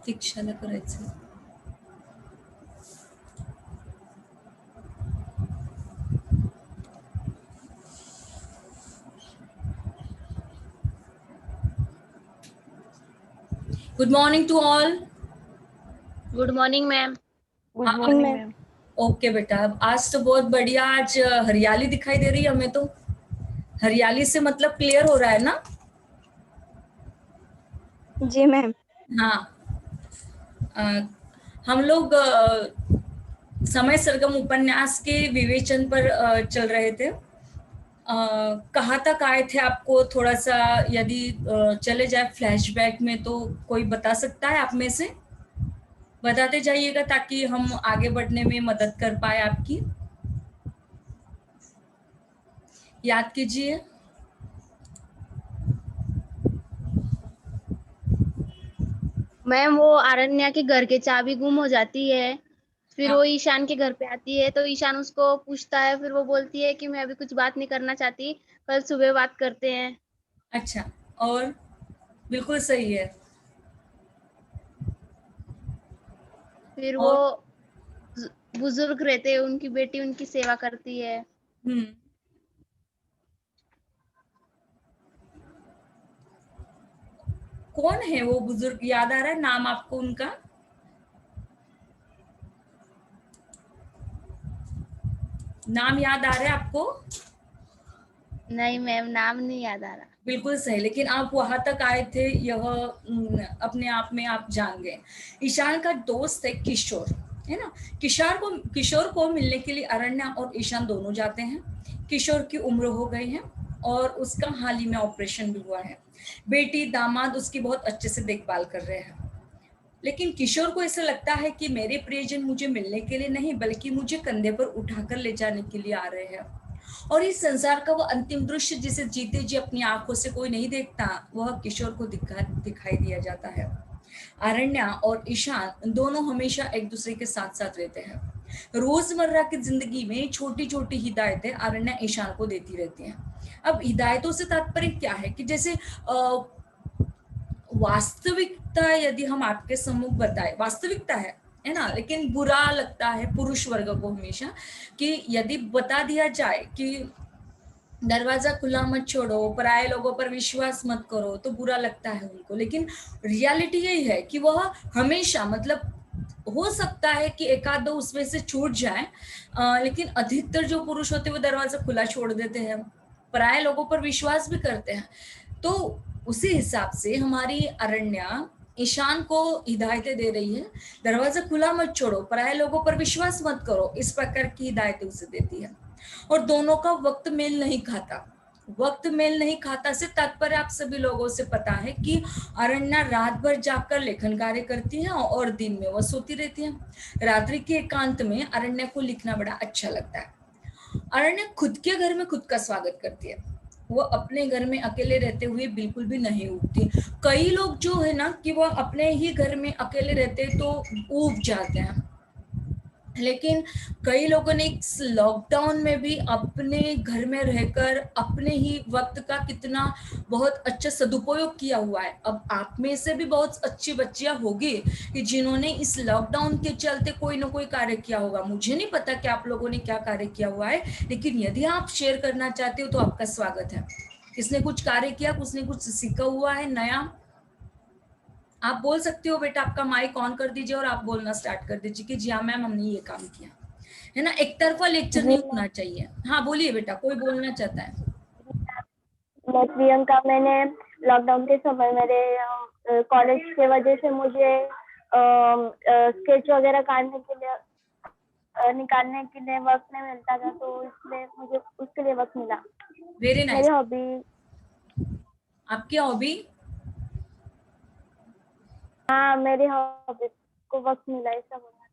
दीक्षाला करायचं. Good morning to all. Good morning ma'am. Good morning ma'am. Okay बेटा, आज तो बहुत बढ़िया, आज हरियाली दिखाई दे रही है हमें तो. हरियाली से मतलब क्लियर हो रहा है ना? जी मैम. हाँ. हम लोग समय सरगम उपन्यास के विवेचन पर चल रहे थे. कहाँ तक आए थे आपको थोड़ा सा यदि चले जाए फ्लैशबैक में तो कोई बता सकता है आप में से? बताते जाइएगा ताकि हम आगे बढ़ने में मदद कर पाए आपकी. याद कीजिए. मैम वो आरण्या के घर के चाबी गुम हो जाती है, फिर हाँ. वो ईशान के घर पे आती है तो ईशान उसको पूछता है, फिर वो बोलती है कि मैं अभी कुछ बात नहीं करना चाहती, कल सुबह बात करते हैं. अच्छा. और बिल्कुल सही है. फिर वो और बुजुर्ग रहते हैं, उनकी बेटी उनकी सेवा करती है. कौन है वो बुजुर्ग? याद आ रहा है नाम आपको उनका? नाम याद आ रहा है आपको? नहीं मैम, नाम नहीं याद आ रहा. बिल्कुल सही, लेकिन आप वहां तक आए थे, यह अपने आप में आप जान गए. ईशान का दोस्त है किशोर, है ना? किशोर को मिलने के लिए अरण्या और ईशान दोनों जाते हैं. किशोर की उम्र हो गई है और उसका हाल ही में ऑपरेशन भी हुआ है. बेटी दामाद उसकी बहुत अच्छे से देखभाल कर रहे हैं. लेकिन किशोर को ऐसा लगता है कि मेरे प्रियजन मुझे मिलने के लिए नहीं बल्कि मुझे कंधे पर उठाकर ले जाने के लिए आ रहे हैं. और इस संसार का वो अंतिम दृश्य जिसे जीते जी अपनी आंखों से कोई नहीं देखता, वह किशोर को दिखाई दिया जाता है. अरण्या और ईशान दोनों हमेशा एक दूसरे के साथ साथ रहते हैं. रोजमर्रा की जिंदगी में छोटी छोटी हिदायतें अरण्या ईशान को देती रहती हैं. अब हिदायतों से तात्पर्य क्या है कि जैसे वास्तविकता यदि हम आपके सम्मुख बताए, वास्तविकता है ना, लेकिन बुरा लगता है पुरुष वर्ग को हमेशा कि यदि बता दिया जाए कि दरवाजा खुला मत छोड़ो, पराये लोगों पर विश्वास मत करो, तो बुरा लगता है उनको. लेकिन रियलिटी यही है कि वह हमेशा, मतलब हो सकता है कि एक आध दो उसमें से छूट जाए, लेकिन अधिकतर जो पुरुष होते हैं वो दरवाजा खुला छोड़ देते हैं, पराये लोगों पर विश्वास भी करते हैं. तो उसी हिसाब से हमारी अरण्या ईशान को हिदायतें दे रही है, दरवाजा खुला मत छोड़ो, पराये लोगों पर विश्वास मत करो, इस प्रकार की हिदायतें उसे देती है. और दोनों का वक्त मेल नहीं खाता. वक्त मेल नहीं खाता से तात्पर्य आप सभी लोगों से पता है कि अरण्या रात भर जाकर लेखन कार्य करती है और दिन में वह सोती रहती है. रात्रि के एकांत में अरण्या को लिखना बड़ा अच्छा लगता है. अरण्या खुद के घर में खुद का स्वागत करती है. वो अपने घर में अकेले रहते हुए बिल्कुल भी नहीं उठती. कई लोग जो है ना कि वो अपने ही घर में अकेले रहते तो ऊब जाते हैं, लेकिन कई लोगों ने इस लॉकडाउन में भी अपने घर में रहकर अपने ही वक्त का कितना बहुत अच्छा सदुपयोग किया हुआ है. अब आप में से भी बहुत अच्छी बच्चियां होगी कि जिन्होंने इस लॉकडाउन के चलते कोई ना कोई कार्य किया होगा. मुझे नहीं पता कि आप लोगों ने क्या कार्य किया हुआ है, लेकिन यदि आप शेयर करना चाहते हो तो आपका स्वागत है. किसने कुछ कार्य किया, किसने कुछ सीखा हुआ है नया, आप बोल सकते हो. बेटा आपका माइक ऑन कर दीजिए और आप बोलना स्टार्ट कर दीजिए कि जी हाँ मैम हमने ये काम किया, है ना. एक तरफा लेक्चर नहीं होना चाहिए. हाँ बोलिए बेटा, कोई बोलना चाहता है? मैं प्रियंका. मैंने लॉकडाउन के समय मेरे कॉलेज के वजह से मुझे स्केच वगैरह निकालने के लिए वक्त नहीं मिलता था, तो इसलिए मुझे उसके लिए वक्त मिला. Very nice. मेरी हॉबी. आपकी हॉबी? हाँ, मेरी हॉबी को वक्त मिला, ऐसा बोलना.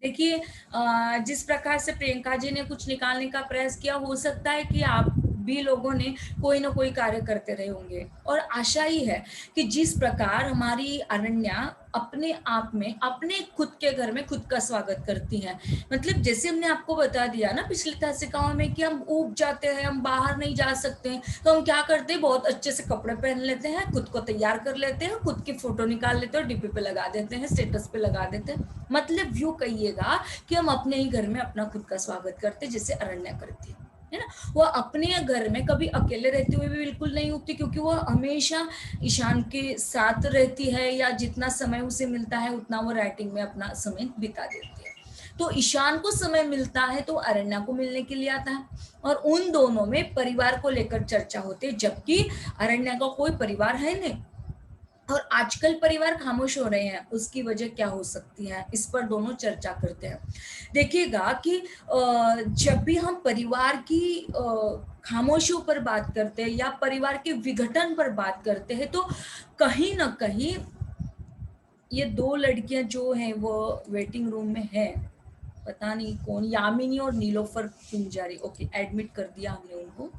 देखिए जिस प्रकार से प्रियंका जी ने कुछ निकालने का प्रयास किया, हो सकता है कि आप भी लोगों ने कोई ना कोई कार्य करते रहे होंगे। और आशा ही है कि जिस प्रकार हमारी अरण्या अपने आप में अपने खुद के घर में खुद का स्वागत करती हैं, मतलब जैसे हमने आपको बता दिया ना पिछली तासिकाओं में कि हम ऊब जाते हैं, हम बाहर नहीं जा सकते हैं, तो हम क्या करते हैं, बहुत अच्छे से कपड़े पहन लेते हैं, खुद को तैयार कर लेते हैं, खुद की फोटो निकाल लेते हैं और डीपी पे लगा देते हैं, स्टेटस पे लगा देते हैं। मतलब यूं कहिएगा कि हम अपने ही घर में अपना खुद का स्वागत करते हैं, जैसे अरण्या करती है ना। वो अपने घर में कभी अकेले रहते हुए भी बिल्कुल नहीं उठती, क्योंकि वो हमेशा ईशान के साथ रहती है, या जितना समय उसे मिलता है उतना वो राइटिंग में अपना समय बिता देती है। तो ईशान को समय मिलता है तो अरण्या को मिलने के लिए आता है, और उन दोनों में परिवार को लेकर चर्चा होती है, जबकि अरण्या का कोई परिवार है नहीं। और आजकल परिवार खामोश हो रहे हैं, उसकी वजह क्या हो सकती है, इस पर दोनों चर्चा करते हैं। देखिएगा कि जब भी हम परिवार की खामोशियों पर बात करते हैं या परिवार के विघटन पर बात करते हैं, तो कहीं ना कहीं ये दो लड़कियां जो हैं वो वेटिंग रूम में है, पता नहीं कौन, यामिनी और नीलोफर पिंजारी। ओके, एडमिट कर दिया हमने उनको,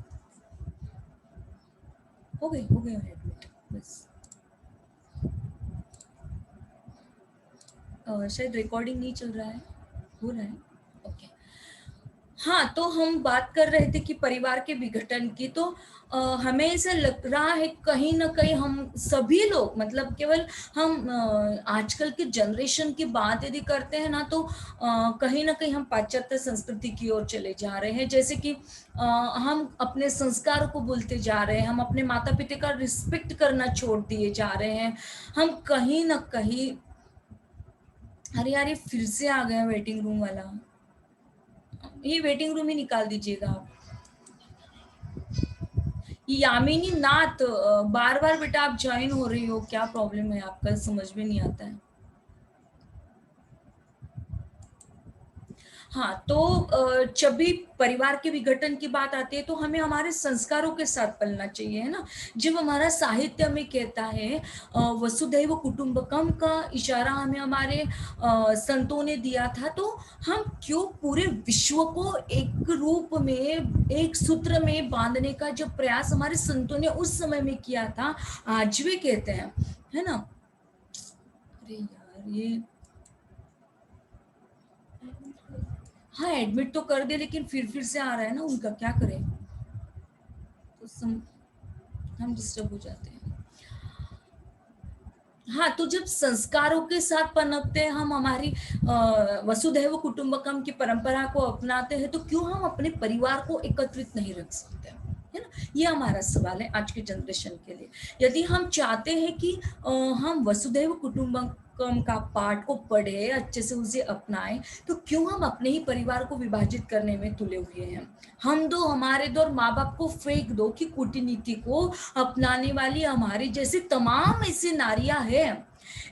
हो गए एडमिट बस। शायद रिकॉर्डिंग नहीं चल रहा है, हो रहा है, ओके। हाँ, तो हम बात कर रहे थे कि परिवार के विघटन की, तो हमें ऐसा लग रहा है कहीं ना कहीं हम सभी लोग, मतलब केवल हम आजकल के जनरेशन की बात यदि करते हैं ना, तो कहीं ना कहीं हम पाश्चात्य संस्कृति की ओर चले जा रहे हैं। जैसे कि हम अपने संस्कार को भूलते जा रहे हैं, हम अपने माता पिता का रिस्पेक्ट करना छोड़ दिए जा रहे हैं, हम कहीं ना कहीं। अरे यार, ये फिर से आ गया वेटिंग रूम वाला, ये वेटिंग रूम ही निकाल दीजिएगा आप। यामिनी नाथ, बार बार बेटा आप ज्वाइन हो रही हो, क्या प्रॉब्लम है आपका, समझ में नहीं आता है। हाँ, तो जब भी परिवार के विघटन की बात आती है तो हमें हमारे संस्कारों के साथ पलना चाहिए, है ना। जब हमारा साहित्य हमें कहता है वसुधैव कुटुंबकम का इशारा हमें हमारे संतों ने दिया था, तो हम क्यों पूरे विश्व को एक रूप में, एक सूत्र में बांधने का जब प्रयास हमारे संतों ने उस समय में किया था, आज भी कहते हैं, है ना। अरे यार, ये हाँ एडमिट तो कर दे, लेकिन फिर से आ रहा है ना उनका, क्या करें, तो हम डिस्टर्ब हो जाते हैं। हाँ, तो जब संस्कारों के साथ पनपते हैं हम, हमारी वसुधैव कुटुंबकम की परंपरा को अपनाते हैं, तो क्यों हम अपने परिवार को एकत्रित नहीं रख सकते, है ना। ये हमारा सवाल है आज के जनरेशन के लिए। यदि हम चाहते हैं कि हम वसुधैव कुटुंबकम का पाठ को पढ़े, अच्छे से उसे अपनाएं, तो क्यों हम अपने ही परिवार को विभाजित करने में तुले हुए हैं। हम दो, हमारे दो, और माँ बाप को फेंक दो कि कूटनीति को अपनाने वाली हमारी जैसी तमाम ऐसी नारियां हैं।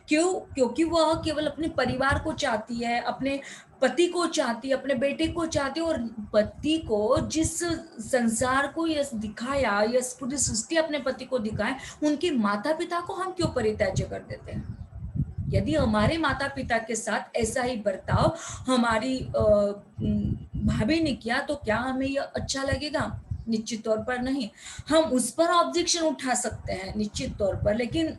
क्यों? क्योंकि वह केवल अपने परिवार को चाहती है, अपने पति को चाहती है, अपने बेटे को चाहती है, और पति को जिस संसार को यश दिखाया, यश पूरी सृष्टि अपने पति को दिखाए, उनके माता पिता को हम क्यों परित्याज्य कर देते हैं। यदि हमारे माता पिता के साथ ऐसा ही बर्ताव हमारी भाभी ने किया, तो क्या हमें यह अच्छा लगेगा? निश्चित तौर पर नहीं। हम उस पर ऑब्जेक्शन उठा सकते हैं निश्चित तौर पर, लेकिन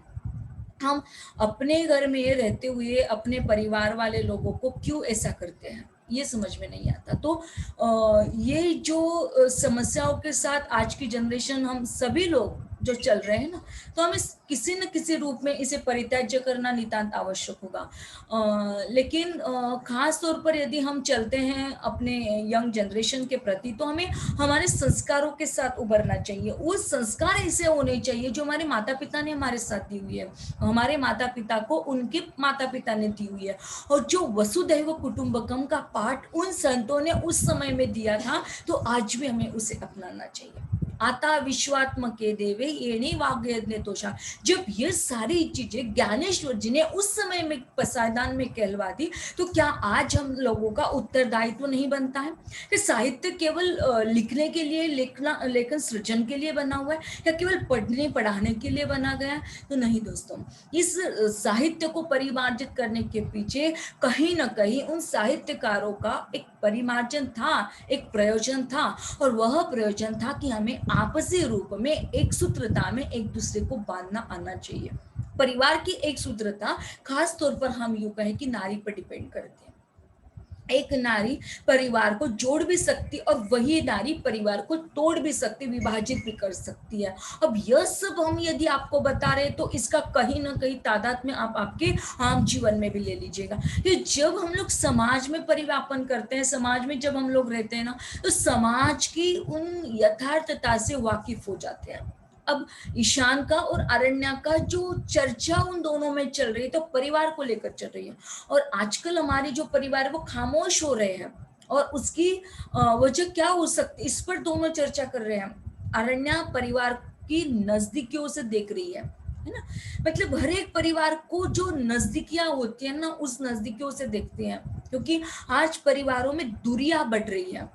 हम अपने घर में रहते हुए अपने परिवार वाले लोगों को क्यों ऐसा करते हैं, ये समझ में नहीं आता। तो ये जो समस्याओं के साथ आज की जनरेशन, हम सभी लोग जो चल रहे हैं ना, तो हमें किसी न किसी रूप में इसे परित्याज्य करना नितांत आवश्यक होगा। लेकिन खास तौर पर यदि हम चलते हैं अपने यंग जनरेशन के प्रति, तो हमें हमारे संस्कारों के साथ उभरना चाहिए। वो संस्कार ऐसे होने चाहिए जो हमारे माता पिता ने हमारे साथ दी हुई है, हमारे माता पिता को उनके माता पिता ने दी हुई है, और जो वसुधैव कुटुंबकम का पाठ उन संतों ने उस समय में दिया था, तो आज भी हमें उसे अपनाना चाहिए। आता विश्वात्मके देवे येणे वाग्यज्ञ तोषा। जब ये सारी चीजें ज्ञानेश्वर जी ने उस समय में पसायदान में कहलवा दी, तो क्या आज हम लोगों का उत्तरदायित्व नहीं बनता है कि साहित्य केवल लिखने के लिए, लेखन सृजन के लिए बना हुआ है, या केवल पढ़ने पढ़ाने के लिए बना गया है? तो नहीं दोस्तों, इस साहित्य को परिमार्जित करने के पीछे कहीं ना कहीं उन साहित्यकारों का एक परिमार्जन था, एक प्रयोजन था, और वह प्रयोजन था कि हमें आपसी रूप में एक सूत्रता में एक दूसरे को बांधना आना चाहिए। परिवार की एक सूत्रता खास तौर पर हम यूं कहें कि नारी पर डिपेंड करती है। एक नारी परिवार को जोड़ भी सकती और वही नारी परिवार को तोड़ भी सकती, विभाजित भी कर सकती है। अब यह सब हम यदि आपको बता रहे तो इसका कहीं ना कहीं तादाद में आप आपके आम जीवन में भी ले लीजिएगा कि जब हम लोग समाज में परिवर्तन करते हैं, समाज में जब हम लोग रहते हैं ना, तो समाज की उन यथार्थता से वाकिफ हो जाते हैं। अब ईशान का और अरण्या का जो चर्चा उन दोनों में चल रही है तो परिवार को लेकर चल रही है, और आजकल हमारी जो परिवार है वो खामोश हो रहे हैं, और उसकी वजह क्या हो सकती है इस पर दोनों चर्चा कर रहे हैं। अरण्या परिवार की नजदीकियों से देख रही है ना, मतलब हर एक परिवार को जो नजदीकियां होती है ना उस नजदीकियों से देखते हैं, क्योंकि आज परिवारों में दूरियां बढ़ रही है,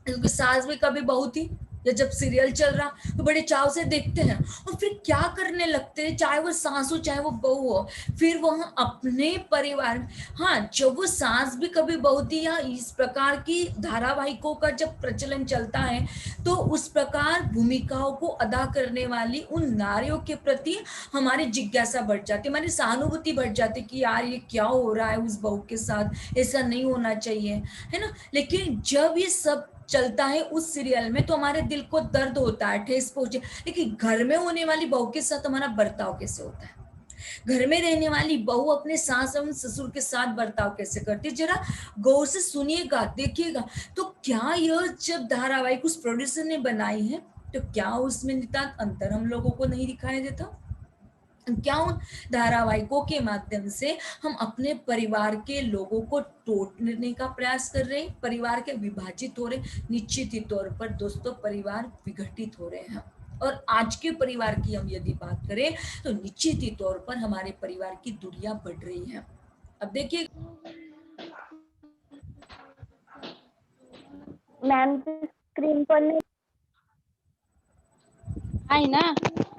क्योंकि सास भी कभी बहू थी, या जब सीरियल चल रहा तो बड़े चाव से देखते हैं और फिर क्या करने लगते हैं, चाहे वो सास हो चाहे वो बहू हो, फिर वह अपने परिवार में, हाँ जब वो सास भी कभी बहू थी या इस प्रकार की धारावाहिकों का जब प्रचलन चलता है तो उस प्रकार भूमिकाओं को अदा करने वाली उन नारियों के प्रति हमारी जिज्ञासा बढ़ जाती, हमारी सहानुभूति बढ़ जाती कि यार ये क्या हो रहा है उस बहू के साथ, ऐसा नहीं होना चाहिए, है ना। लेकिन जब ये सब चलता है उस सीरियल में तो हमारे दिल को दर्द होता है, ठेस पहुंचे, लेकिन घर में होने वाली बहू के साथ हमारा बर्ताव कैसे होता है, घर में रहने वाली बहू अपने सास एवं ससुर के साथ बर्ताव कैसे करती है, जरा गौर से सुनिएगा, देखिएगा। तो क्या यह जब धारावाहिक उस प्रोड्यूसर ने बनाई है तो क्या उसमें नितांत अंतर हम लोगों को नहीं दिखाई देता? क्या उन धारावाहिकों के माध्यम से हम अपने परिवार के लोगों को तोड़ने का प्रयास कर रहे हैं, परिवार के विभाजित हो रहे? निश्चित ही तौर पर दोस्तों परिवार विघटित हो रहे हैं, और आज के परिवार की हम यदि बात करें तो निश्चित ही तौर पर हमारे परिवार की दूरियां बढ़ रही हैं। अब देखिए मैम स्क्रीन पर नहीं आहे ना,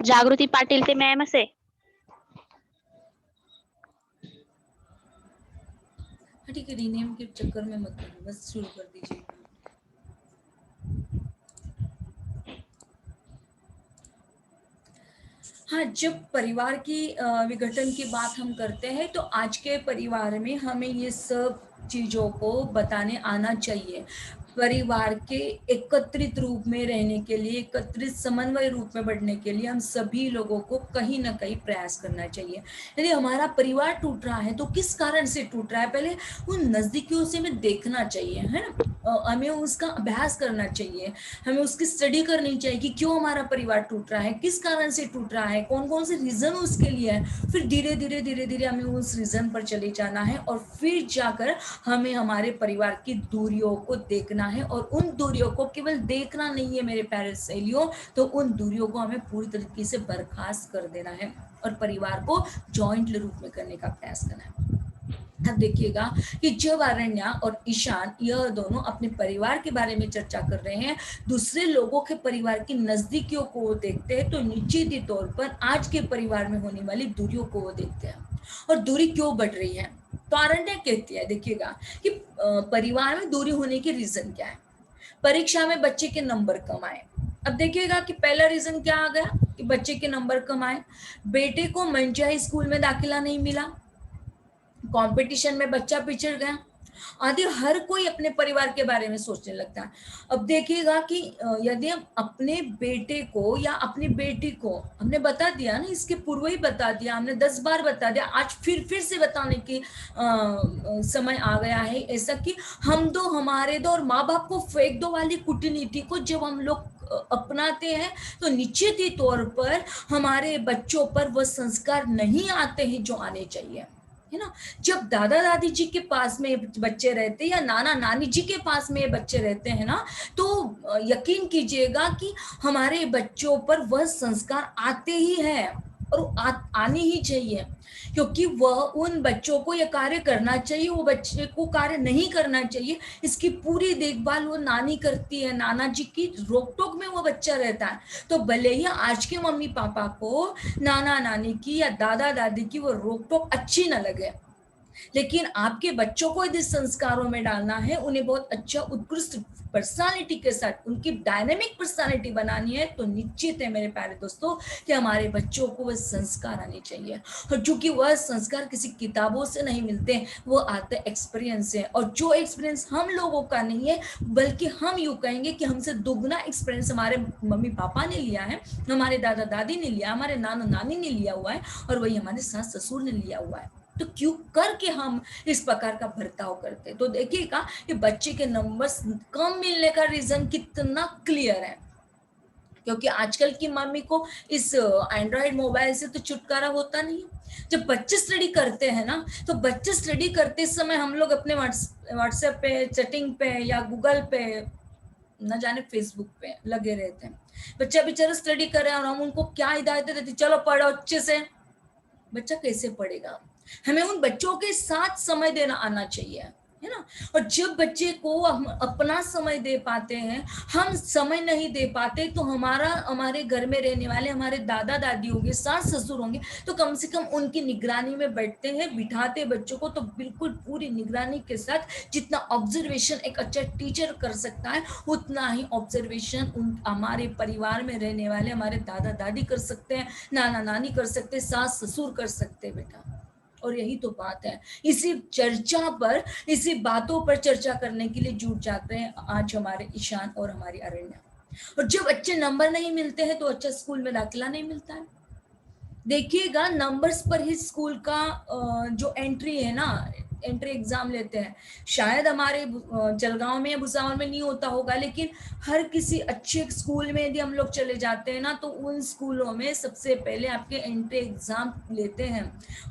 जागृती पाटील ते मॅम असे. हाँ ठीक है, रीनेम के चक्कर में मत करिए, बस शुरू कर दीजिए। हाँ, जब परिवार की विघटन की बात हम करते हैं तो आज के परिवार में हमें ये सब चीज़ों को बताने आना चाहिए। परिवार के एकत्रित रूप में रहने के लिए, एकत्रित समन्वय रूप में बढ़ने के लिए हम सभी लोगों को कहीं ना कहीं प्रयास करना चाहिए। यदि हमारा परिवार टूट रहा है तो किस कारण से टूट रहा है, पहले उन नज़दीकियों से हमें देखना चाहिए, है ना। हमें उसका अभ्यास करना चाहिए, हमें उसकी स्टडी करनी चाहिए कि क्यों हमारा परिवार टूट रहा है, किस कारण से टूट रहा है, कौन कौन से रीज़न उसके लिए है। फिर धीरे धीरे हमें उस रीज़न पर चले जाना है, और फिर जाकर हमें हमारे परिवार की दूरियों को देखना है, और उन दूरियों को केवल देखना नहीं है मेरे प्यारे सहेलियों, तो उन दूरियों को हमें पूरी तरीके से बर्खास्त कर देना है और परिवार को जॉइंट रूप में करने का प्रयास करना है। अब देखिएगा कि जब अरण्या और ईशान यह दोनों अपने परिवार के बारे में चर्चा कर रहे हैं, दूसरे लोगों के परिवार की नजदीकियों को वो देखते हैं, तो निश्चित ही तौर पर आज के परिवार में होने वाली दूरियों को वो देखते हैं। और दूरी क्यों बढ़ रही है, तो अरण्या कहती है देखिएगा कि परिवार में दूरी होने के रीजन क्या है। परीक्षा में बच्चे के नंबर कम आए। अब देखिएगा कि पहला रीजन क्या आ गया कि बच्चे के नंबर कम आए, बेटे को मनचाही स्कूल में दाखिला नहीं मिला, कंपटीशन में बच्चा पिछड़ गया आदि। हर कोई अपने परिवार के बारे में सोचने लगता है। अब देखिएगा कि यदि हम अपने बेटे को या अपनी बेटी को, हमने बता दिया ना, इसके पूर्व ही बता दिया, हमने 10 बार बता दिया, आज फिर से बताने की समय आ गया है ऐसा कि हम दो हमारे दो और माँ बाप को फेंक दो वाली कूटनीति को जब हम लोग अपनाते हैं तो निश्चित ही तौर पर हमारे बच्चों पर वह संस्कार नहीं आते हैं जो आने चाहिए, है ना। जब दादा दादी जी के पास में बच्चे रहते या नाना नानी जी के पास में बच्चे रहते हैं ना, तो यकीन कीजिएगा कि हमारे बच्चों पर वह संस्कार आते ही हैं और आने ही चाहिए, क्योंकि वह उन बच्चों को यह कार्य करना चाहिए, वो बच्चे को कार्य नहीं करना चाहिए। इसकी पूरी देखभाल वो नानी करती है, नाना जी की रोक टोक में वो बच्चा रहता है। तो भले ही आज के मम्मी पापा को नाना नानी की या दादा दादी की वो रोक टोक अच्छी न लगे, लेकिन आपके बच्चों को यदि संस्कारों में डालना है, उन्हें बहुत अच्छा उत्कृष्ट पर्सनालिटी के साथ उनकी डायनेमिक पर्सनालिटी बनानी है, तो निश्चित है मेरे प्यारे दोस्तों कि हमारे बच्चों को वह संस्कार आने चाहिए। और चूंकि वह संस्कार किसी किताबों से नहीं मिलते, वो आते एक्सपीरियंस से, और जो एक्सपीरियंस हम लोगों का नहीं है, बल्कि हम यूं कहेंगे कि हमसे दुगना एक्सपीरियंस हमारे मम्मी पापा ने लिया है, हमारे दादा दादी ने लिया, हमारे नाना नानी ने लिया हुआ है, और वही हमारे सास ससुर ने लिया हुआ है। तो क्यों करके हम इस प्रकार का बर्ताव करते हैं। तो देखिएगा कि बच्चे के नंबर्स कम मिलने का रीजन कितना क्लियर है, क्योंकि आजकल की मम्मी को इस एंड्रॉइड मोबाइल से तो छुटकारा होता नहीं। जब बच्चे स्टडी करते हैं ना, तो बच्चे स्टडी करते समय हम लोग अपने व्हाट्सएप पे, चैटिंग पे या गूगल पे, न जाने फेसबुक पे लगे रहते हैं। बच्चा बेचारा स्टडी कर रहे हैं और हम उनको क्या हिदायत देते, चलो पढ़ो अच्छे से। बच्चा कैसे पढ़ेगा? हमें उन बच्चों के साथ समय देना आना चाहिए, है ना। और जब बच्चे को हम अपना समय दे पाते हैं, हम समय नहीं दे पाते, तो हमारे घर में रहने वाले हमारे दादा दादी होंगे, सास ससुर होंगे, तो कम से कम उनकी निगरानी में बैठते हैं, बिठाते बच्चों को, तो बिल्कुल पूरी निगरानी के साथ जितना ऑब्जर्वेशन एक अच्छा टीचर कर सकता है, उतना ही ऑब्जर्वेशन हमारे परिवार में रहने वाले हमारे दादा दादी कर सकते हैं, नाना नानी कर सकते हैं, सास ससुर कर सकते हैं बेटा। और यही तो बात है, इसी चर्चा पर, इसी बातों पर चर्चा करने के लिए जुट जाते हैं आज हमारे ईशान और हमारी अरण्या। और जब अच्छे नंबर नहीं मिलते हैं, तो अच्छा स्कूल में दाखिला नहीं मिलता है। देखिएगा नंबर्स पर ही स्कूल का जो एंट्री है ना, एंट्री एग्जाम लेते हैं। शायद हमारे जलगांव में या भुसावल में नहीं होता होगा, लेकिन हर किसी अच्छे स्कूल में यदि हम लोग चले जाते हैं ना, तो उन स्कूलों में सबसे पहले आपके एंट्री एग्जाम लेते हैं।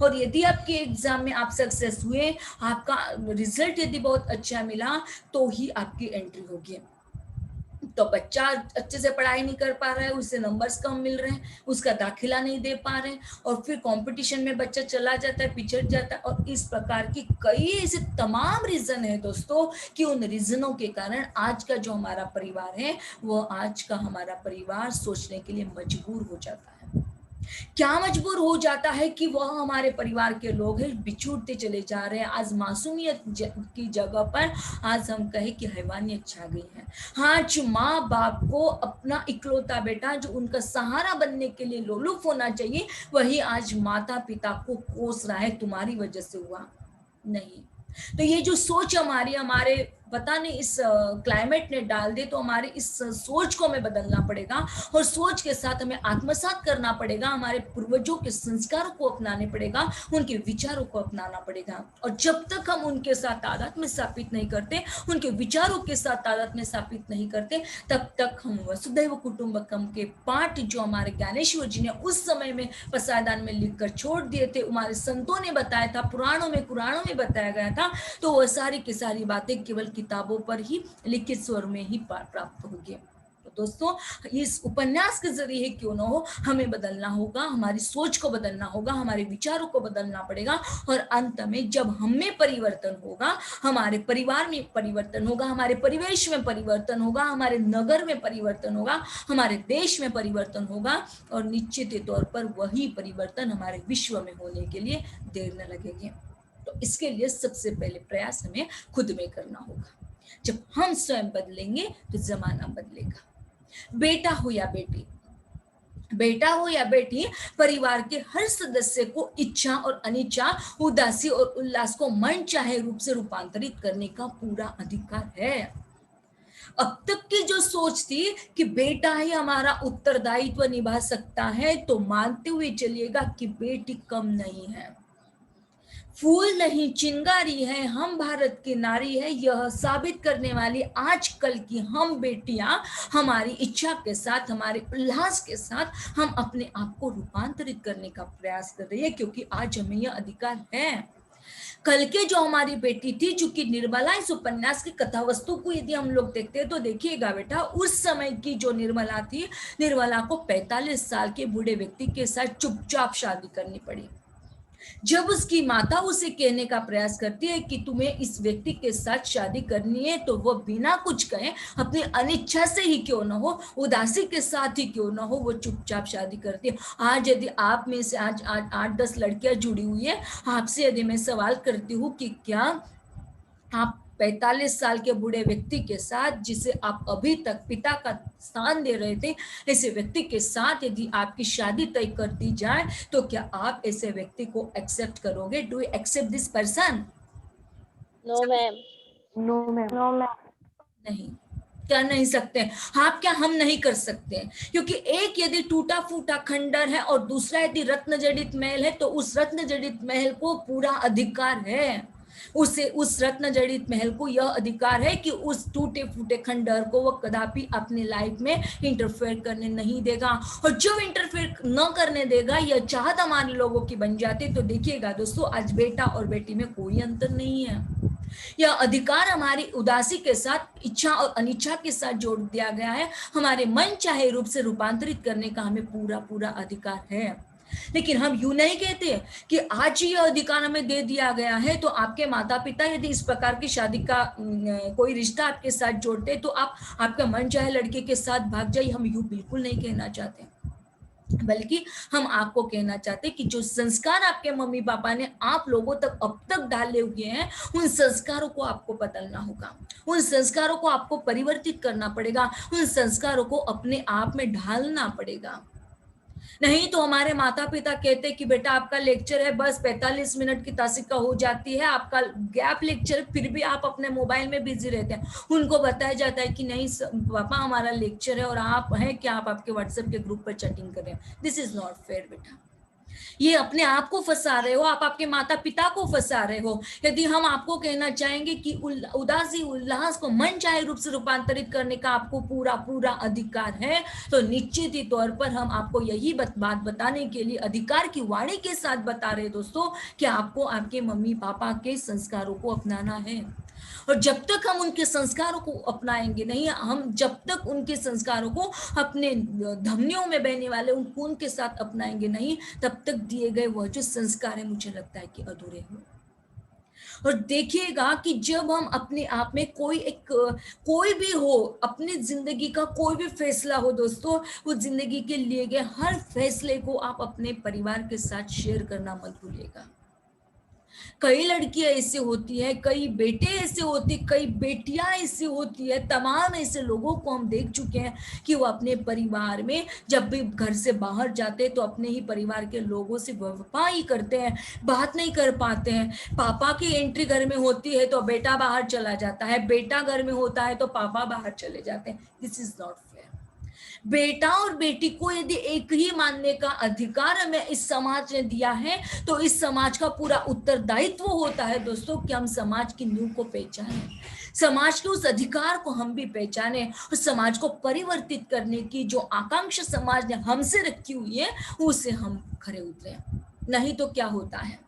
और यदि आपके एग्जाम में आप सक्सेस हुए, आपका रिजल्ट यदि बहुत अच्छा मिला, तो ही आपकी एंट्री होगी। तो बच्चा अच्छे से पढ़ाई नहीं कर पा रहा है, उससे नंबर्स कम मिल रहे हैं, उसका दाखिला नहीं दे पा रहे हैं, और फिर कंपटीशन में बच्चा चला जाता है, पिछड़ जाता है। और इस प्रकार की कई ऐसे तमाम रीजन है दोस्तों, कि उन रीजनों के कारण आज का जो हमारा परिवार है, वो आज का हमारा परिवार सोचने के लिए मजबूर हो जाता है। क्या मजबूर हो जाता है कि वह हमारे परिवार के लोग हैं, बिछुड़ते चले जा रहे हैं। आज मासूमियत की जगह पर आज हम कहें कि हैवानियत छा गई है। आज माँ बाप को अपना इकलौता बेटा जो उनका सहारा बनने के लिए लोलुप होना चाहिए, वही आज माता पिता को कोस रहा है, तुम्हारी वजह से हुआ नहीं। तो ये जो सोच हमारे पता नहीं इस क्लाइमेट ने डाल दे, तो हमारे इस सोच को हमें बदलना पड़ेगा, और सोच के साथ हमें आत्मसात करना पड़ेगा, हमारे पूर्वजों के संस्कारों को अपनाने पड़ेगा, उनके विचारों को अपनाना पड़ेगा। और जब तक हम उनके साथ तादाद में स्थापित नहीं करते, उनके विचारों के साथ तादाद में स्थापित नहीं करते, तब तक हम वसुधैव कुटुंबकम के पाठ जो हमारे ज्ञानेश्वर जी ने उस समय में पसायदान में लिखकर छोड़ दिए थे, हमारे संतों ने बताया था, पुराणों में बताया गया था, तो वह सारी की सारी बातें केवल किताबों पर ही लिखित स्वर में ही प्राप्त होगी। तो दोस्तों, इस उपन्यास के जरिए क्यों ना हो, हमें बदलना होगा, हमारी सोच को बदलना होगा, हमारे विचारों को बदलना पड़ेगा। और अंत में जब हमें परिवर्तन होगा, हमारे परिवार में परिवर्तन होगा, हमारे परिवेश में परिवर्तन होगा, हमारे नगर में परिवर्तन होगा, हमारे देश में परिवर्तन होगा, और निश्चित तौर पर वही परिवर्तन हमारे विश्व में होने के लिए देर न लगेगी। तो इसके लिए सबसे पहले प्रयास हमें खुद में करना होगा। जब हम स्वयं बदलेंगे, तो जमाना बदलेगा। बेटा हो या बेटी, बेटा हो या बेटी, परिवार के हर सदस्य को इच्छा और अनिच्छा, उदासी और उल्लास को मन चाहे रूप से रूपांतरित करने का पूरा अधिकार है। अब तक की जो सोच थी कि बेटा ही हमारा उत्तरदायित्व निभा सकता है, तो मानते हुए चलिएगा कि बेटी कम नहीं है, फूल नहीं चिंगारी है, हम भारत की नारी है। यह साबित करने वाली आजकल की हम बेटियां हमारी इच्छा के साथ, हमारे उल्लास के साथ हम अपने आप को रूपांतरित करने का प्रयास कर रही है, क्योंकि आज हमें यह अधिकार है। कल के जो हमारी बेटी थी, चूंकि निर्मला, इस उपन्यास की कथा वस्तु को यदि हम लोग देखते हैं, तो देखिएगा बेटा, उस समय की जो निर्मला थी, निर्मला को 45 साल के बूढ़े व्यक्ति के साथ चुपचाप शादी करनी पड़ी। जब उसकी माता उसे कहने का प्रयास करती है कि तुम्हें इस व्यक्ति के साथ शादी करनी है, तो वो बिना कुछ कहे, अपनी अनिच्छा से ही क्यों ना हो, उदासी के साथ ही क्यों ना हो, वो चुपचाप शादी करती है। आज यदि आप में से आज 8-10 लड़कियां जुड़ी हुई है, आपसे यदि मैं सवाल करती हूँ कि क्या आप 45 साल के बूढ़े व्यक्ति के साथ, जिसे आप अभी तक पिता का स्थान दे रहे थे, ऐसे व्यक्ति के साथ यदि आपकी शादी तय कर दी जाए, तो क्या आप ऐसे व्यक्ति को एक्सेप्ट करोगे? Do you accept this person? No ma'am. No ma'am. No ma'am. नहीं, कर नहीं सकते। आप क्या, हम नहीं कर सकते, क्योंकि एक यदि टूटा फूटा खंडर है और दूसरा यदि रत्न जड़ित महल है, तो उस रत्न जड़ित महल को पूरा अधिकार है, उस रत्न जड़ित महल को यह अधिकार है कि उस टूटे फूटे खंडर को वो कदापि अपनी लाइफ में इंटरफेयर करने नहीं देगा। और जो इंटरफेयर न करने देगा, यह चाहत हमारे लोगों की बन जाती, तो देखिएगा दोस्तों, आज बेटा और बेटी में कोई अंतर नहीं है। यह अधिकार हमारी उदासी के साथ, इच्छा और अनिच्छा के साथ जोड़ दिया गया है। हमारे मन चाहे रूप से रूपांतरित करने का हमें पूरा पूरा अधिकार है। लेकिन हम यूं नहीं कहते कि आज ही यह अधिकार हमें दे दिया गया है, तो आपके माता पिता यदि इस प्रकार की शादी का कोई रिश्ता आपके साथ जोड़ते, तो आप आपका मन चाहे लड़के के साथ भाग जाइए। हम यूं बिल्कुल नहीं कहना चाहते, बल्कि हम आपको कहना चाहते कि जो संस्कार आपके मम्मी पापा ने आप लोगों तक अब तक डाले हुए हैं, उन संस्कारों को आपको बदलना होगा, उन संस्कारों को आपको परिवर्तित करना पड़ेगा, उन संस्कारों को अपने आप में ढालना पड़ेगा। नहीं तो हमारे माता पिता कहते कि बेटा आपका लेक्चर है, बस 45 मिनट की तासिका हो जाती है, आपका गैप लेक्चर, फिर भी आप अपने मोबाइल में बिजी रहते हैं। उनको बताया जाता है कि नहीं पापा हमारा लेक्चर है और आप हैं क्या, आप आपके व्हाट्सएप के ग्रुप पर चैटिंग कर रहे हैं। दिस इज नॉट फेयर बेटा, ये अपने आप को फंसा रहे हो, आप आपके माता पिता को फंसा रहे हो। यदि हम आपको कहना चाहेंगे कि उदासी उल्लास को मन चाहे रूप से रूपांतरित करने का आपको पूरा पूरा अधिकार है, तो निश्चित ही तौर पर हम आपको यही बात बताने के लिए अधिकार की वाणी के साथ बता रहे दोस्तों कि आपको आपके मम्मी पापा के संस्कारों को अपनाना है। और जब तक हम उनके संस्कारों को अपनाएंगे नहीं, हम जब तक उनके संस्कारों को अपने धमनियों में बहने वाले उन खून के साथ अपनाएंगे नहीं, तब तक दिए गए वह जो संस्कार है, मुझे लगता है कि अधूरे हैं। और देखिएगा कि जब हम अपने आप में कोई भी हो, अपनी जिंदगी का कोई भी फैसला हो दोस्तों, उस जिंदगी के लिए गए हर फैसले को आप अपने परिवार के साथ शेयर करना मत भूलिएगा। कई लड़कियां ऐसे होती है, कई बेटे ऐसे होते, कई बेटियां ऐसी होती है, तमाम ऐसे लोगों को हम देख चुके हैं कि वो अपने परिवार में जब भी घर से बाहर जाते हैं तो अपने ही परिवार के लोगों से वफा ही करते हैं, बात नहीं कर पाते हैं। पापा की एंट्री घर में होती है तो बेटा बाहर चला जाता है, बेटा घर में होता है तो पापा बाहर चले जाते हैं। This is not fair. बेटा और बेटी को यदि एक ही मानने का अधिकार हमें इस समाज ने दिया है, तो इस समाज का पूरा उत्तरदायित्व होता है दोस्तों कि हम समाज की नींव को पहचानें, समाज के उस अधिकार को हम भी पहचानें, और समाज को परिवर्तित करने की जो आकांक्षा समाज ने हमसे रखी हुई है, उसे हम खरे उतरे। नहीं तो क्या होता है,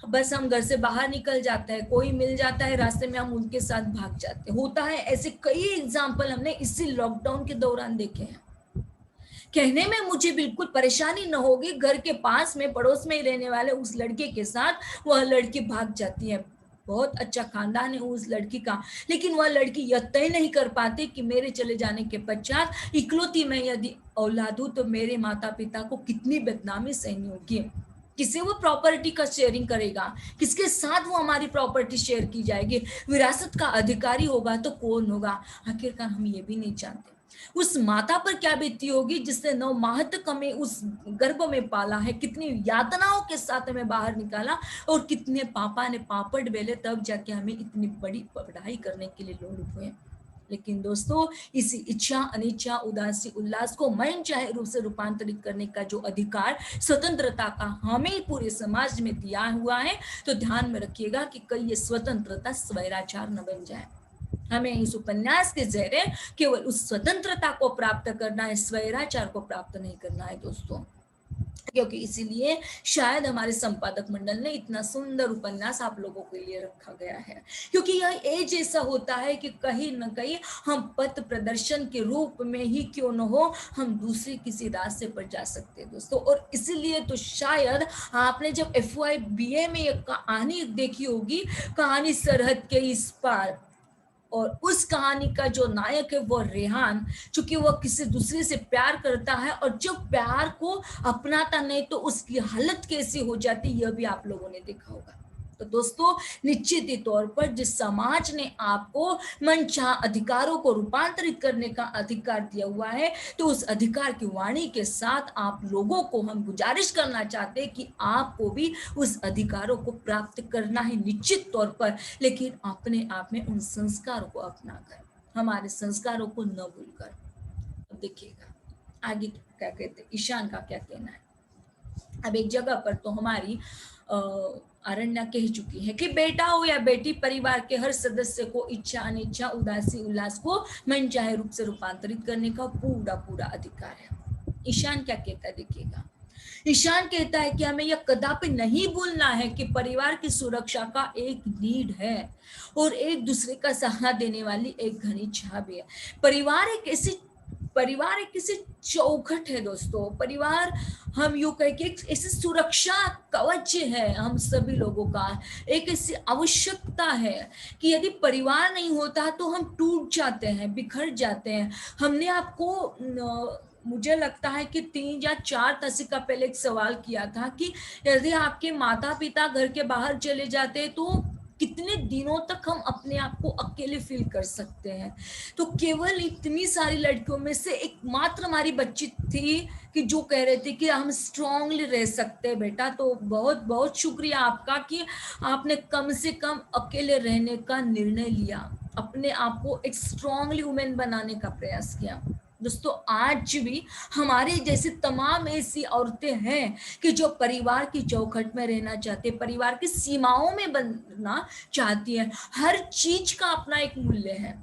बस हम घर से बाहर निकल जाते हैं, कोई मिल जाता है रास्ते में, हम उनके साथ भाग जाते हैं। होता है ऐसे कई एग्जाम्पल हमने इसी लॉकडाउन के दौरान देखे हैं। कहने में मुझे बिल्कुल परेशानी न होगी, घर के पास में पड़ोस में ही रहने वाले उस लड़के के साथ वह लड़की भाग जाती है, बहुत अच्छा खानदान है उस लड़की का, लेकिन वह लड़की यह तय नहीं कर पाती कि मेरे चले जाने के पश्चात इकलौती मैं यदि औलाद हूं तो मेरे माता पिता को कितनी बदनामी सहनी होगी, किसे वो प्रॉपर्टी का शेयरिंग करेगा, किसके साथ वो हमारी प्रॉपर्टी शेयर की जाएगी, विरासत का अधिकारी होगा तो कौन होगा। आखिरकार हम ये भी नहीं जानते उस माता पर क्या बीती होगी जिसने 9 माह तक हमें उस गर्भ में पाला है, कितनी यातनाओं के साथ हमें बाहर निकाला, और कितने पापा ने पापड़ बेले तब जाके हमें इतनी बड़ी पढ़ाई करने के लिए लोड़ हुए। लेकिन दोस्तों, इसी इच्छा अनिच्छा उदासी उल्लास को मन चाहे रूप से रूपांतरित करने का जो अधिकार स्वतंत्रता का हमें पूरे समाज में दिया हुआ है, तो ध्यान में रखिएगा कि कहीं ये स्वतंत्रता स्वैराचार न बन जाए। हमें इस उपन्यास के जरिए केवल उस स्वतंत्रता को प्राप्त करना है, स्वैराचार को प्राप्त नहीं करना है दोस्तों। क्योंकि इसीलिए शायद हमारे संपादक मंडल ने इतना सुंदर उपन्यास आप लोगों के लिए रखा गया है, क्योंकि यह एज ऐसा होता है कि कहीं न कहीं हम पथ प्रदर्शन के रूप में ही क्यों न हो, हम दूसरे किसी रास्ते पर जा सकते हैं दोस्तों। और इसीलिए तो शायद आपने जब FY BA में ये कहानी देखी होगी, कहानी सरहद के इस पार, और उस कहानी का जो नायक है वो रेहान, चूंकि वो किसी दूसरे से प्यार करता है और जब प्यार को अपनाता नहीं तो उसकी हालत कैसी हो जाती है, यह भी आप लोगों ने देखा होगा। तो दोस्तों, निश्चित ही तौर पर जिस समाज ने आपको मनचाहा अधिकारों को रूपांतरित करने का अधिकार दिया हुआ है, तो उस अधिकार की वाणी के साथ आप लोगों को हम गुजारिश करना चाहते हैं कि आपको भी उस अधिकारों को प्राप्त करना है निश्चित तौर पर, लेकिन अपने आप में उन संस्कारों को अपनाकर, हमारे संस्कारों को न भूलकर। अब देखिएगा आगे क्या कहते हैं, ईशान का क्या कहना है। अब एक जगह पर तो हमारी अरण्या कह चुकी है कि बेटा हो या बेटी, परिवार के हर सदस्य को इच्छा अनिच्छा उदासी उल्लास को मनचाहे रूप से रूपांतरित करने का पूरा पूरा अधिकार है। ईशान क्या कहता है देखिएगा। ईशान कहता है कि हमें यह कदापि नहीं भूलना है कि परिवार की सुरक्षा का एक नीड है और एक दूसरे का सहारा देने वाली एक घनी छाव भी है। परिवार एक किसी चौखट है दोस्तों। परिवार हम यूं कह के ऐसी सुरक्षा कवच है हम सभी लोगों का, एक ऐसी आवश्यकता है कि यदि परिवार नहीं होता तो हम टूट जाते हैं, बिखर जाते हैं। हमने आपको मुझे लगता है कि 3 या 4 दशक का पहले एक सवाल किया था कि यदि आपके माता पिता घर के बाहर चले जाते तो कितने दिनों तक हम अपने आप को अकेले फील कर सकते हैं। तो केवल इतनी सारी लड़कियों में से एकमात्र हमारी बच्ची थी कि जो कह रहे थे कि हम स्ट्रांगली रह सकते हैं बेटा। तो बहुत बहुत शुक्रिया आपका कि आपने कम से कम अकेले रहने का निर्णय लिया, अपने आप को एक स्ट्रांगली वुमेन बनाने का प्रयास किया। दोस्तों, आज भी हमारे जैसी तमाम ऐसी औरतें हैं कि जो परिवार की चौखट में रहना चाहते, परिवार की सीमाओं में बनना चाहती हैं। हर चीज का अपना एक मूल्य है।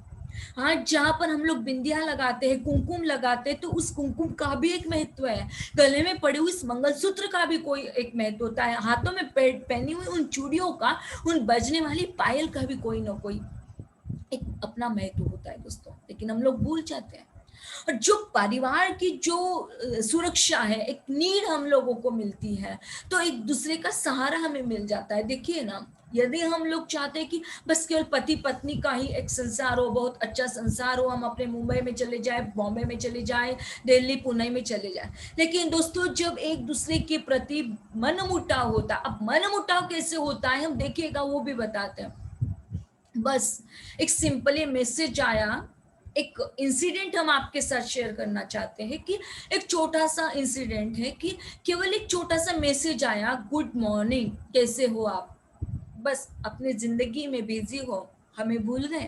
हाँ, जहाँ पर हम लोग बिंदिया लगाते हैं, कुमकुम लगाते हैं, तो उस कुमकुम का भी एक महत्व है। गले में पड़े हुए इस मंगलसूत्र का भी कोई एक महत्व होता है। हाथों में पहनी हुई उन चूड़ियों का, उन बजने वाली पायल का भी कोई ना कोई एक अपना महत्व होता है दोस्तों, लेकिन हम लोग भूल जाते हैं। और जो परिवार की जो सुरक्षा है, एक नीड हम लोगों को मिलती है, तो एक दूसरे का सहारा हमें मिल जाता है। देखिए ना, यदि हम लोग चाहते हैं कि बस केवल पति पत्नी का ही एक संसार हो, बहुत अच्छा संसार हो, हम अपने मुंबई में चले जाए, बॉम्बे में चले जाए, दिल्ली पुणे में चले जाए, लेकिन दोस्तों जब एक दूसरे के प्रति मनमुटाव होता, अब मनमुटाव कैसे होता है हम देखिएगा, वो भी बताते हैं। बस एक सिंपल मैसेज आया, एक इंसिडेंट हम आपके साथ शेयर करना चाहते हैं कि एक छोटा सा इंसिडेंट है कि केवल एक छोटा सा मैसेज आया, गुड मॉर्निंग, कैसे हो आप। बस अपने जिंदगी में बिजी हो, हमें भूल गए।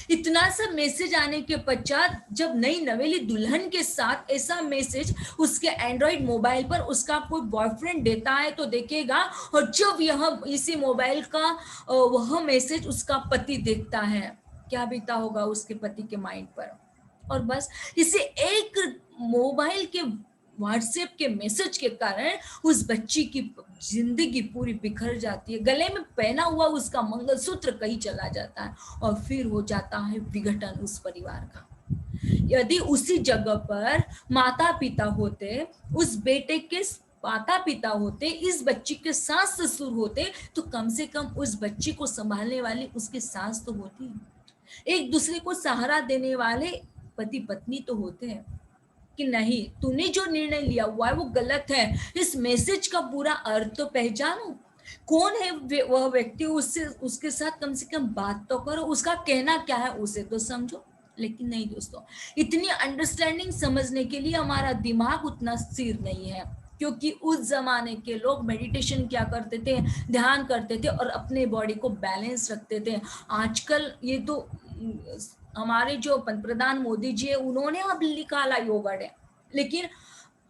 इतना सा मैसेज आने के पश्चात जब नई नवेली दुल्हन के साथ ऐसा मैसेज उसके एंड्रॉइड मोबाइल पर उसका कोई बॉयफ्रेंड देता है तो देखेगा, और जब यह इसी मोबाइल का वह मैसेज उसका पति देखता है, क्या बीता होगा उसके पति के माइंड पर। और बस इसे एक मोबाइल के व्हाट्सएप के मैसेज के कारण उस बच्ची की जिंदगी पूरी बिखर जाती है। गले में पहना हुआ उसका मंगलसूत्र कहीं चला जाता है और फिर हो जाता है विघटन उस परिवार का। यदि उसी जगह पर माता पिता होते, उस बेटे के माता पिता होते, इस बच्ची के सास ससुर होते, तो कम से कम उस बच्ची को संभालने वाली उसकी सास तो होती, एक दूसरे को सहारा देने वाले पति पत्नी तो होते हैं कि नहीं, तूने जो निर्णय लिया हुआ है वो गलत है। इस मैसेज का पूरा अर्थ तो पहचानो, कौन है वह व्यक्ति, उससे उसके साथ कम से कम बात तो करो, उसका कहना क्या है उसे तो समझो। लेकिन नहीं दोस्तों, इतनी अंडरस्टैंडिंग समझने के लिए हमारा दिमाग उतना स्थिर नहीं है, क्योंकि उस जमाने के लोग मेडिटेशन क्या करते थे, ध्यान करते थे और अपने बॉडी को बैलेंस रखते थे। आजकल ये तो हमारे जो पंतप्रधान मोदी जी है, उन्होंने अब निकाला योगा डे, लेकिन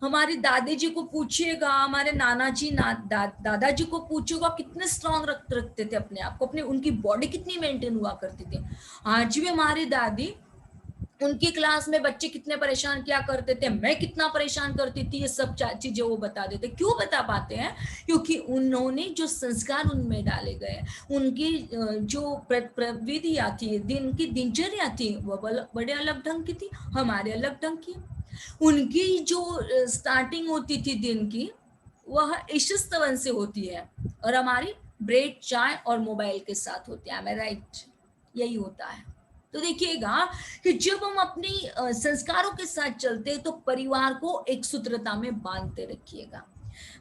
हमारी दादी जी को पूछिएगा, हमारे नाना जी दादाजी को पूछिएगा, कितने स्ट्रांग रखते थे अपने आप को, अपने उनकी बॉडी कितनी मेंटेन हुआ करती थी। आज भी हमारी दादी उनकी क्लास में बच्चे कितने परेशान किया करते थे, मैं कितना परेशान करती थी, ये सब चीजें वो बता देते। क्यों बता पाते हैं? क्योंकि उन्होंने जो संस्कार उनमें डाले गए, उनकी जो प्रविधियां थी, दिन की दिनचर्या थी, वो बड़े अलग ढंग की थी, हमारे अलग ढंग की। उनकी जो स्टार्टिंग होती थी दिन की, वह ईश स्तवन से होती है, और हमारी ब्रेड, चाय और मोबाइल के साथ होती है। मैं राइट? यही होता है। तो देखिएगा कि जब हम अपनी संस्कारों के साथ चलते हैं तो परिवार को एक सूत्रता में बांधते रखिएगा।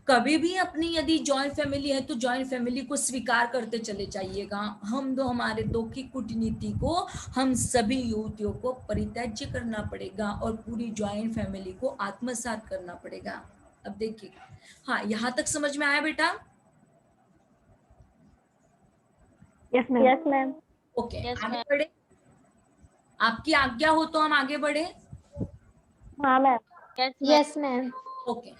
कभी भी अपनी यदि जॉइंट फैमिली है तो जॉइंट फैमिली को स्वीकार करते चले जाइएगा। हम दो हमारे दो की कूटनीति को हम सभी युवतियों को परित्याज्य करना पड़ेगा और पूरी जॉइंट फैमिली को आत्मसात करना पड़ेगा। अब देखिएगा, हाँ, यहाँ तक समझ में आया बेटा? Yes ma'am. Yes ma'am. Okay, Yes, आगे ma'am. बढ़े। आपकी आज्ञा हो तो हम आगे बढ़े। हाँ ma'am. Yes, ma'am. Yes ma'am. Okay,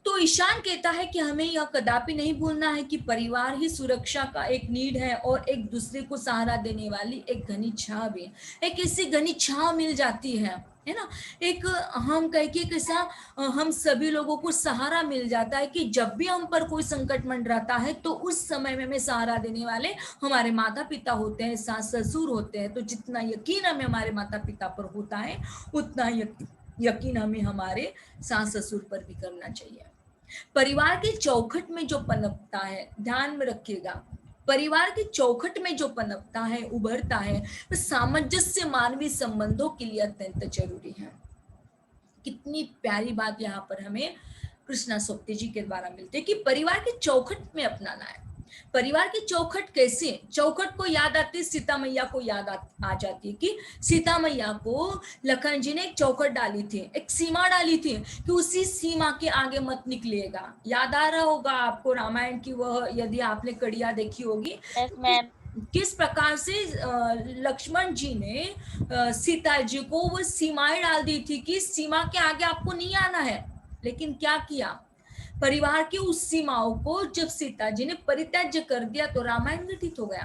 तो ईशान कहता है कि हमें यह कदापि नहीं भूलना है कि परिवार ही सुरक्षा का एक नीड है और एक दूसरे को सहारा देने वाली एक घनी छाव भी। एक ऐसी घनी छाव मिल जाती है ना, एक हम कह के कैसा हम सभी लोगों को सहारा मिल जाता है कि जब भी हम पर कोई संकट मंडराता है तो उस समय में हमें सहारा देने वाले हमारे माता पिता होते हैं, सास ससुर होते हैं। तो जितना यकीन हमें हमारे माता पिता पर होता है उतना यकीन हमें हमारे सास ससुर पर भी करना चाहिए। परिवार के चौखट में जो पनपता है, ध्यान में रखिएगा, परिवार के चौखट में जो पनपता है, उभरता है, वह सामंजस्य मानवीय संबंधों के लिए अत्यंत जरूरी है। कितनी प्यारी बात यहाँ पर हमें कृष्णा सोप्ते जी के द्वारा मिलती है कि परिवार के चौखट में अपनाना है। परिवार की चौखट कैसे? चौखट को याद आती है, सीता मैया को याद आ जाती है कि सीता मैया को लखन जी ने एक चौखट डाली थी, एक सीमा डाली थी कि उसी सीमा के आगे मत निकलिएगा। याद आ रहा होगा आपको रामायण की वह, यदि आपने कड़िया देखी होगी। Yes, ma'am. किस प्रकार से लक्ष्मण जी ने सीता जी को वो सीमाएं डाल दी थी कि सीमा के आगे आपको नहीं आना है। लेकिन क्या किया? परिवार की उस सीमाओं को जब सीता जी ने परित्याज्य कर दिया तो रामायण घटित हो गया।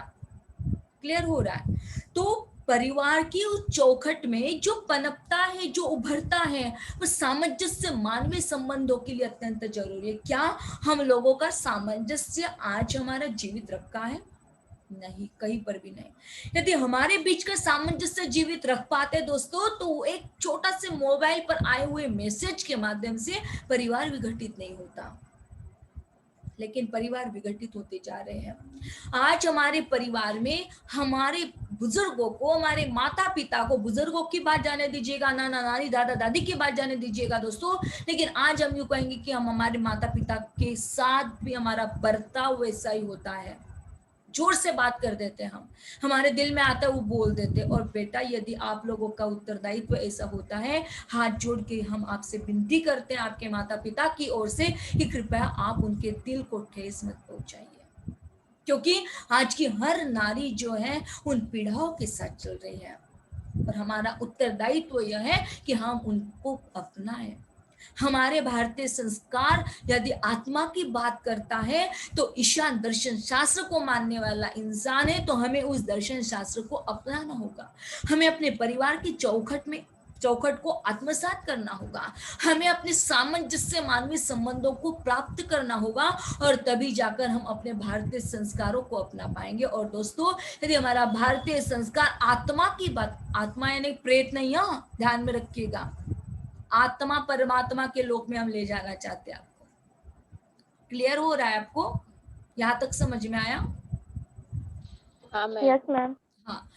क्लियर हो रहा है? तो परिवार की उस चौखट में जो पनपता है, जो उभरता है, वो सामंजस्य मानवीय संबंधों के लिए अत्यंत जरूरी है। क्या हम लोगों का सामंजस्य आज हमारा जीवित रखा है? नहीं, कहीं पर भी नहीं। यदि हमारे बीच का सामंजस्य जीवित रख पाते दोस्तों तो एक छोटा से मोबाइल पर आए हुए मैसेज के माध्यम से परिवार विघटित नहीं होता। लेकिन परिवार विघटित होते जा रहे हैं। आज हमारे परिवार में हमारे बुजुर्गों को, हमारे माता पिता को, बुजुर्गों की बात जाने दीजिएगा, नाना नानी दादा दादी की बात जाने दीजिएगा दोस्तों, लेकिन आज हम यूं कहेंगे कि हम हमारे माता पिता के साथ भी हमारा बर्ताव वैसा ही होता है। जोर से बात कर देते हैं, हम हमारे दिल में आता है वो बोल देते। और बेटा, यदि आप लोगों का उत्तरदायित्व ऐसा होता है, हाथ जोड़ के हम आपसे विनती करते हैं आपके माता पिता की ओर से कि कृपया आप उनके दिल को ठेस मत पहुंचाइए, क्योंकि आज की हर नारी जो है उन पीड़ाओं के साथ चल रही है और हमारा उत्तरदायित्व यह है कि हम उनको अपनाएं। हमारे भारतीय संस्कार यदि आत्मा की बात करता है तो ईशान दर्शन शास्त्र को मानने वाला इंसान है, तो हमें उस दर्शन शास्त्र को अपनाना होगा। हमें अपने परिवार की चौखट को आत्मसात करना होगा। हमें अपने सामंजस्य मानवीय संबंधों को प्राप्त करना होगा और तभी जाकर हम अपने भारतीय संस्कारों को अपना पाएंगे। और दोस्तों, यदि हमारा भारतीय संस्कार आत्मा की बात, आत्मा यानी प्रेत नहीं, ध्यान में रखिएगा, आत्मा परमात्मा के लोक में हम ले जाना चाहते हैं। आपको क्लियर हो रहा है? आपको यहाँ तक समझ में आया? हाँ मैम। Yes ma'am. हाँ,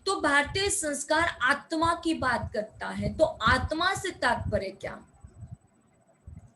तो भारतीय संस्कार आत्मा की बात करता है। तो आत्मा से तात्पर्य क्या?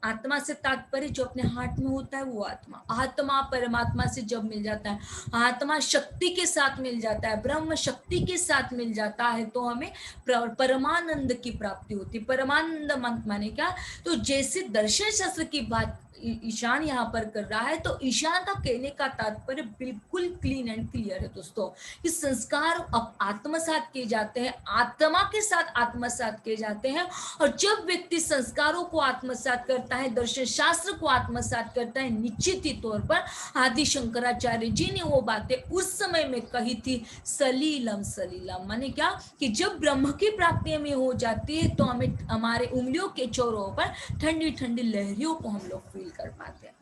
आत्मा से तात्पर्य जो अपने हार्ट में होता है वो आत्मा। आत्मा परमात्मा से जब मिल जाता है, आत्मा शक्ति के साथ मिल जाता है, ब्रह्म शक्ति के साथ मिल जाता है, तो हमें परमानंद की प्राप्ति होती है। परमानंद माने क्या? तो जैसे दर्शन शास्त्र की बात ईशान यहाँ पर कर रहा है, तो ईशान का कहने का तात्पर्य बिल्कुल क्लीन एंड क्लियर है दोस्तों, कि संस्कार आत्मसात किए जाते हैं, आत्मा के साथ आत्मसात किए जाते हैं। और जब व्यक्ति संस्कारों को आत्मसात करता है, दर्शन शास्त्र को आत्मसात करता है, निश्चित ही तौर पर आदि शंकराचार्य जी ने वो बातें उस समय में कही थी, सलीलम सलीलम, माने क्या कि जब ब्रह्म की प्राप्ति हमें हो जाती है तो हमें हमारे उंगलियों के चौरों पर ठंडी ठंडी लहरियों को हम लोग फील कर पाते हैं।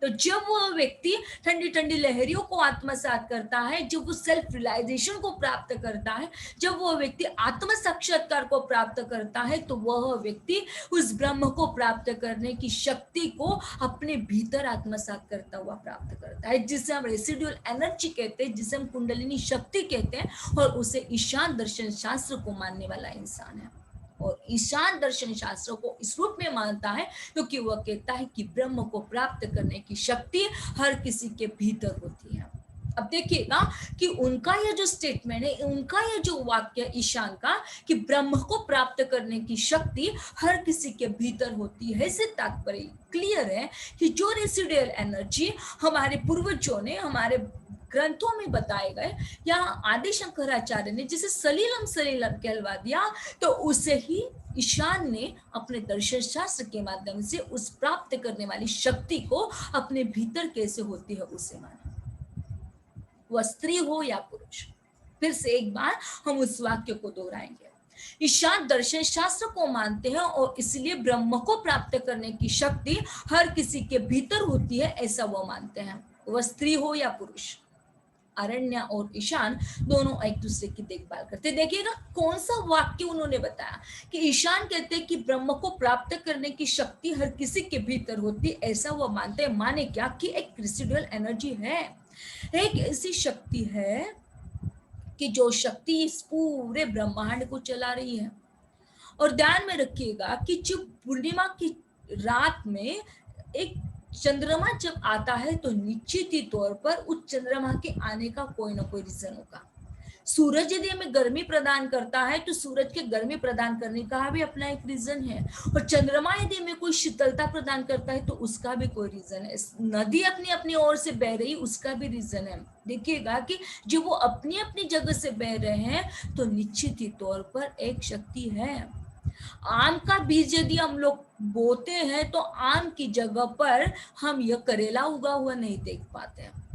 तो जब वो व्यक्ति ठंडी ठंडी लहरियों को आत्मसात करता है, जब वो सेल्फ रियलाइजेशन को प्राप्त करता है, जब वो व्यक्ति आत्म साक्षात्कार को प्राप्त करता है, तो वह व्यक्ति उस ब्रह्म को प्राप्त करने की शक्ति को अपने भीतर आत्मसात करता हुआ प्राप्त करता है, जिसे हम रेसिडुअल एनर्जी कहते हैं, जिसे हम कुंडलिनी शक्ति कहते हैं, और उसे ईशान दर्शन शास्त्र को मानने वाला इंसान है। और ईशान दर्शन शास्त्र को इस रूप में मानता है क्योंकि वह कहता है कि ब्रह्म को प्राप्त करने की शक्ति हर किसी के भीतर होती है। अब देखिएगा कि उनका यह जो स्टेटमेंट है, उनका यह जो वाक्य ईशान का कि ब्रह्म को प्राप्त करने की शक्ति हर किसी के भीतर होती है, इससे तात्पर्य क्लियर है कि जो रेसिडुअल एनर्जी हमारे पूर्वजों ने हमारे ग्रंथों में बताए गए, या आदि शंकराचार्य ने जिसे सलीलम सलीलम कहलवा दिया, तो उसे ही ईशान ने अपने दर्शन शास्त्र के माध्यम से उस प्राप्त करने वाली शक्ति को अपने भीतर कैसे होती है उसे माना, वह स्त्री हो या पुरुष। फिर से एक बार हम उस वाक्य को दोहराएंगे। ईशान दर्शन शास्त्र को मानते हैं और इसलिए ब्रह्म को प्राप्त करने की शक्ति हर किसी के भीतर होती है, ऐसा वो मानते हैं, वह स्त्री हो या पुरुष। अरण्या और ईशान दोनों एक दूसरे की देखभाल करते। देखिएगा कौन सा वाक्य उन्होंने बताया कि ईशान कहते हैं कि ब्रह्म को प्राप्त करने की शक्ति हर किसी के भीतर होती, ऐसा वो मानते हैं। माने क्या कि एक रेसिडुअल एनर्जी है, एक ऐसी शक्ति है कि जो शक्ति इस पूरे ब्रह्मांड को चला रही है। और ध्यान में रखिएगा कि जब पूर्णिमा की रात में एक चंद्रमा जब आता है तो निश्चित ही तौर पर उस चंद्रमा के आने का कोई ना कोई रीजन होगा। सूरज यदि हमें गर्मी प्रदान करता है तो सूरज के गर्मी प्रदान करने का भी अपना एक रीजन है, और चंद्रमा यदि हमें कोई शीतलता प्रदान करता है तो उसका भी कोई रीजन है। नदी अपनी अपनी ओर से बह रही, उसका भी रीजन है। देखिएगा कि जब वो अपनी अपनी जगह से बह रहे हैं तो निश्चित ही तौर पर एक शक्ति है। आम का बीज यदि हम लोग बोते हैं तो आम की जगह पर हम यह करेला उगा हुआ नहीं देख पाते हैं।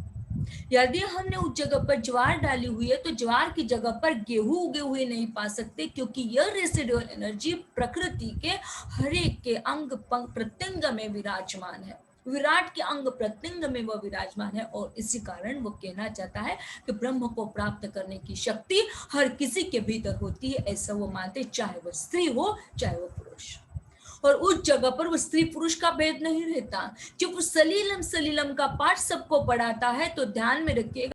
यदि हमने उस जगह पर ज्वार डाली हुई है तो ज्वार की जगह पर गेहूं उगे हुए नहीं पा सकते, क्योंकि यह रेसिडुअल एनर्जी प्रकृति के हर एक के अंग प्रत्यंग में विराजमान है, विराट के अंग प्रत्यंग में वह विराजमान है। और इसी कारण वो कहना चाहता है कि ब्रह्म को प्राप्त करने की शक्ति हर किसी के भीतर होती है, ऐसा वो मानते, चाहे वह स्त्री हो चाहे वह पुरुष। और उस जगह पर वो स्त्री पुरुष का भेद नहीं रहता। जब वो सलीलम सलीलम का पाठ सबको पढ़ाता है तो ध्यान में रखिएगा